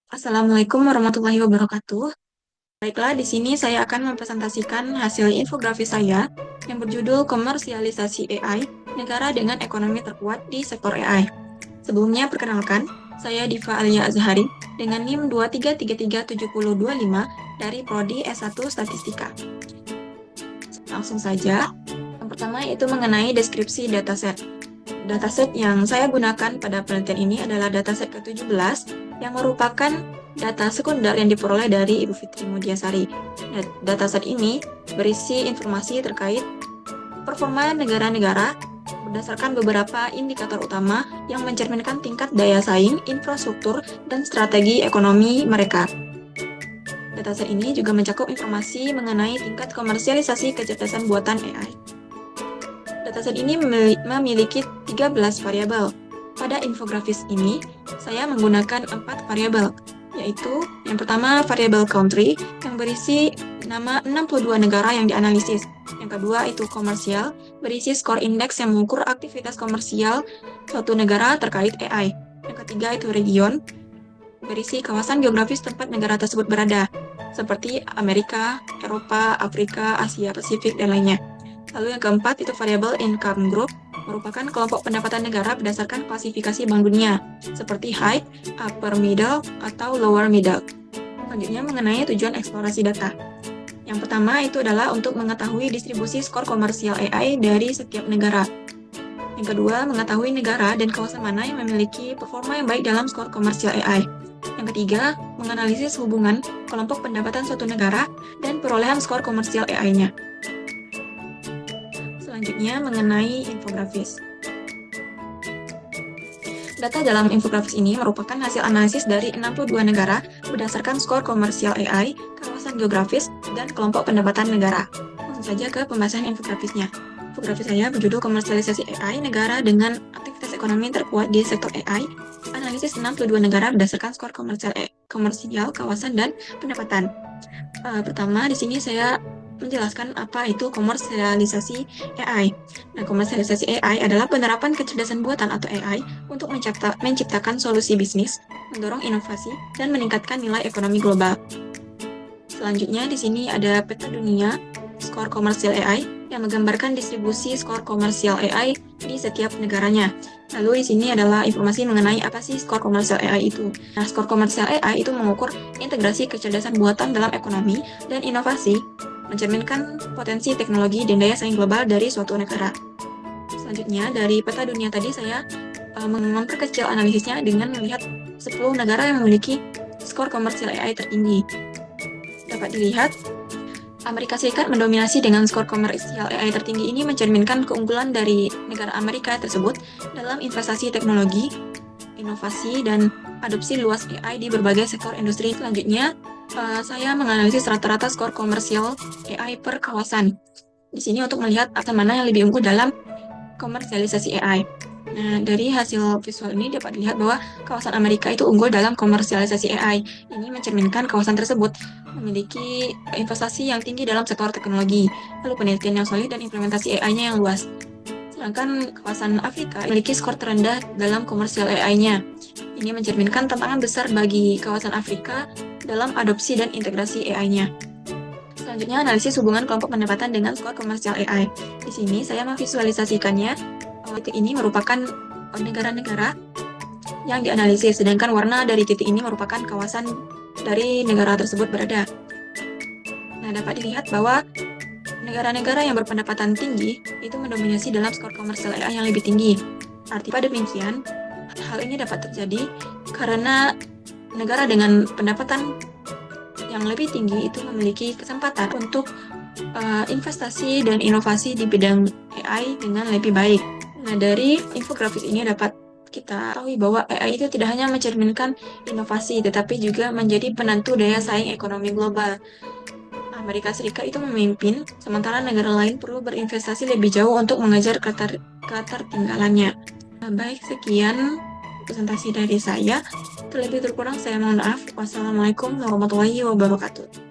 Assalamualaikum warahmatullahi wabarakatuh. Baiklah, di sini saya akan mempresentasikan hasil infografis saya yang berjudul Komersialisasi AI, Negara dengan Ekonomi Terkuat di Sektor AI. Sebelumnya, perkenalkan, saya Diva Alia Azhari dengan NIM 2333725 dari Prodi S1 Statistika. Langsung saja, yang pertama yaitu mengenai deskripsi dataset. Dataset yang saya gunakan pada penelitian ini adalah dataset ke-17 yang merupakan data sekunder yang diperoleh dari Ibu Fitri Mudiasari. Dataset ini berisi informasi terkait performa negara-negara berdasarkan beberapa indikator utama yang mencerminkan tingkat daya saing, infrastruktur, dan strategi ekonomi mereka. Dataset ini juga mencakup informasi mengenai tingkat komersialisasi kecerdasan buatan AI. Dataset ini memiliki 13 variabel. Pada infografis ini, saya menggunakan 4 variabel, yaitu yang pertama variabel country yang berisi nama 62 negara yang dianalisis. Yang kedua itu komersial, berisi skor indeks yang mengukur aktivitas komersial suatu negara terkait AI. Yang ketiga itu region, berisi kawasan geografis tempat negara tersebut berada, seperti Amerika, Eropa, Afrika, Asia, Pasifik, dan lainnya. Lalu yang keempat itu variabel income group, merupakan kelompok pendapatan negara berdasarkan klasifikasi Bank Dunia, seperti high, upper middle, atau lower middle. Selanjutnya mengenai tujuan eksplorasi data. Yang pertama itu adalah untuk mengetahui distribusi skor komersial AI dari setiap negara. Yang kedua, mengetahui negara dan kawasan mana yang memiliki performa yang baik dalam skor komersial AI. Yang ketiga, menganalisis hubungan kelompok pendapatan suatu negara dan perolehan skor komersial AI-nya. Selanjutnya mengenai infografis. Data dalam infografis ini merupakan hasil analisis dari 62 negara berdasarkan skor komersial AI, kawasan geografis, dan kelompok pendapatan negara. Langsung saja ke pembahasan infografisnya. Infografis saya berjudul Komersialisasi AI, Negara dengan Aktivitas Ekonomi Terkuat di Sektor AI, analisis 62 negara berdasarkan skor komersial, kawasan, dan pendapatan. Pertama, di sini saya menjelaskan apa itu komersialisasi AI. Nah, komersialisasi AI adalah penerapan kecerdasan buatan atau AI untuk menciptakan solusi bisnis, mendorong inovasi, dan meningkatkan nilai ekonomi global. Selanjutnya, di sini ada peta dunia skor komersial AI yang menggambarkan distribusi skor komersial AI di setiap negaranya. Lalu di sini adalah informasi mengenai apa sih skor komersial AI itu. Nah, skor komersial AI itu mengukur integrasi kecerdasan buatan dalam ekonomi dan inovasi, mencerminkan potensi teknologi dan daya saing global dari suatu negara. Selanjutnya, dari peta dunia tadi saya memperkecil analisisnya dengan melihat 10 negara yang memiliki skor komersial AI tertinggi. Dapat dilihat, Amerika Serikat mendominasi dengan skor komersial AI tertinggi ini mencerminkan keunggulan dari negara Amerika tersebut dalam investasi teknologi, inovasi, dan adopsi luas AI di berbagai sektor industri. Selanjutnya, saya menganalisis rata-rata skor komersial AI per kawasan. Di sini untuk melihat akan mana yang lebih unggul dalam komersialisasi AI. Nah, dari hasil visual ini dapat dilihat bahwa kawasan Amerika itu unggul dalam komersialisasi AI. Ini mencerminkan kawasan tersebut memiliki investasi yang tinggi dalam sektor teknologi, lalu penelitian yang solid dan implementasi AI-nya yang luas. Sedangkan kawasan Afrika memiliki skor terendah dalam komersial AI-nya. Ini mencerminkan tantangan besar bagi kawasan Afrika dalam adopsi dan integrasi AI-nya. Selanjutnya, analisis hubungan kelompok pendapatan dengan skor komersial AI. Di sini saya memvisualisasikannya. Titik ini merupakan negara-negara yang dianalisis, sedangkan warna dari titik ini merupakan kawasan dari negara tersebut berada. Nah, dapat dilihat bahwa negara-negara yang berpendapatan tinggi itu mendominasi dalam skor komersial AI yang lebih tinggi. Artinya demikian, hal ini dapat terjadi karena negara dengan pendapatan yang lebih tinggi itu memiliki kesempatan untuk investasi dan inovasi di bidang AI dengan lebih baik. Nah, dari infografis ini dapat kita tahu bahwa AI itu tidak hanya mencerminkan inovasi, tetapi juga menjadi penentu daya saing ekonomi global. Amerika Serikat itu memimpin, sementara negara lain perlu berinvestasi lebih jauh untuk mengejar ketertinggalannya. Nah, baik, sekian presentasi dari saya. Terlebih terkurang saya mohon maaf. Wassalamualaikum warahmatullahi wabarakatuh.